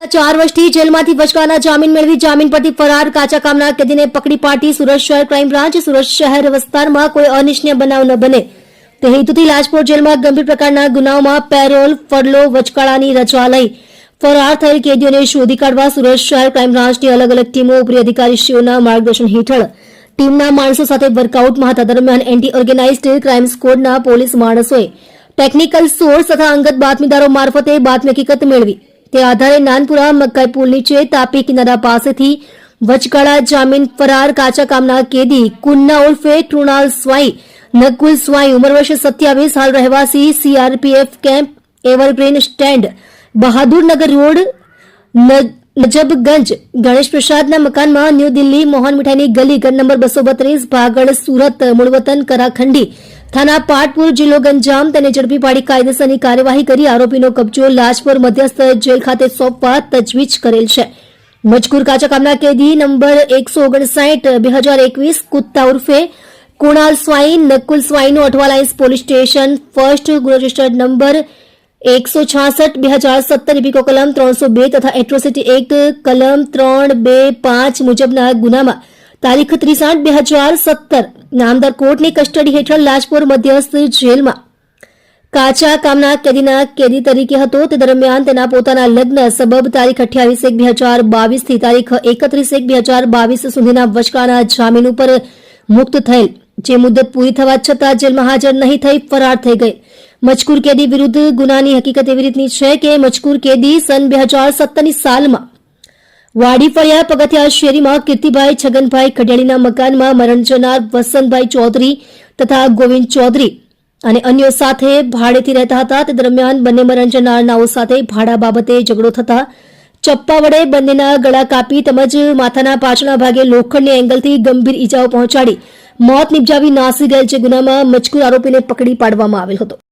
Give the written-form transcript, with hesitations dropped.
4 વર્ષથી જેલમાંથી વચગાળાના જામીન મેળવી જામીન પરથી ફરાર કાચા કામના કેદીને પકડી પાડી સુરત શહેર ક્રાઇમ બ્રાન્ચ સુરત શહેર વિસ્તારમાં કોઈ અનિચ્છનીય બનાવ ન બને તે હેતુથી લાજપોર જેલમાં ગંભીર પ્રકારના ગુનાઓમાં પેરોલ ફરલો વચગાળાની રજા લઈ ફરાર થયેલ કેદીઓને શોધી કાઢવા સુરત શહેર ક્રાઇમ બ્રાન્ચની અલગ અલગ ટીમો ઉપરી અધિકારીશ્રીઓના માર્ગદર્શન હેઠળ ટીમના માણસો સાથે વર્કઆઉટમાં હતા દરમિયાન એન્ટી ઓર્ગેનાઇઝડ ક્રાઇમ સ્કોડના પોલીસ માણસોએ ટેકનિકલ સોર્સ તથા અંગત બાતમીદારો મારફતે બાતમી હકીકત મેળવી તે આધારે નાનપુરા મકાઈ પુલ નીચે તાપી કિનારા પાસેથી વચગાળા જામીન ફરાર કાચા કામના કેદી કુન્ના ઉર્ફે કૃણાલ સ્વાઈ નકુલ સ્વાઈ ઉંમર વર્ષ 27 હાલ રહેવાસી CRPF camp evergreen stand Bahadurnagar road Najabganj Ganesh પ્રસાદના મકાનમાં ન્યૂ દિલ્હી મોહન મીઠાઈની ગલી ગઢ નંબર 232 ભાગળ સુરત મૂળ વતન કરાખંડી થાના પાટપુર જિલ્લો ગંજામ તેને ઝડપી પાડી કાયદેસરની કાર્યવાહી કરી આરોપીનો કબજો લાજપોર મધ્યસ્થ જેલ ખાતે સોંપવા તજવીજ કરેલ છે મજકૂર કાચા કામના કેદી નંબર 159/2021 કુત્તા ઉર્ફે કુણાલ સ્વાઈ નકુલ સ્વાઈનો Athwa lines police station first ગુનો રજિસ્ટર્ડ નંબર 166/2017 ઇપીકો કલમ 302 તથા એટ્રોસિટી એક્ટ કલમ 325 મુજબના ગુનામાં તારીખ 30/8/2017 નામદાર કોર્ટની કસ્ટડી હેઠળ લાજપોર મધ્યસ્થ જેલમાં કાચા કામના કેદીના કેદી તરીકે હતો તે દરમિયાન તેના પોતાના લગ્ન સબબ તારીખ 28/1/2022 થી તારીખ 31/1/2022 સુધીના વચગાળાના જામીન ઉપર મુક્ત થયેલ જે મુદત પૂરી થવા છતાં જેલમાં હાજર નહીં થઈ ફરાર થઈ ગઈ મજકૂર કેદી વિરુદ્ધ ગુનાની હકીકત એવી રીતની છે કે મજકૂર કેદી સન 2017ની સાલમાં વાડી ફળિયા પગથિયા શેરીમાં કીર્તિભાઈ છગનભાઈ ખડિયાળીના મકાનમાં મરણ જનાર વસંતભાઈ ચૌધરી તથા ગોવિંદ ચૌધરી અને અન્યો સાથે ભાડેથી રહેતા હતા તે દરમિયાન બંને મરણ જનારનાઓ સાથે ભાડા બાબતે ઝઘડો થતા ચપ્પા વડે બંનેના ગળા કાપી તેમજ માથાના પાછળના ભાગે લોખંડની એંગલથી ગંભીર ઈજાઓ પહોંચાડી મોત નિપજાવી નાસી ગયેલ જે ગુનામાં મજકૂર આરોપીને પકડી પાડવામાં આવેલ હતો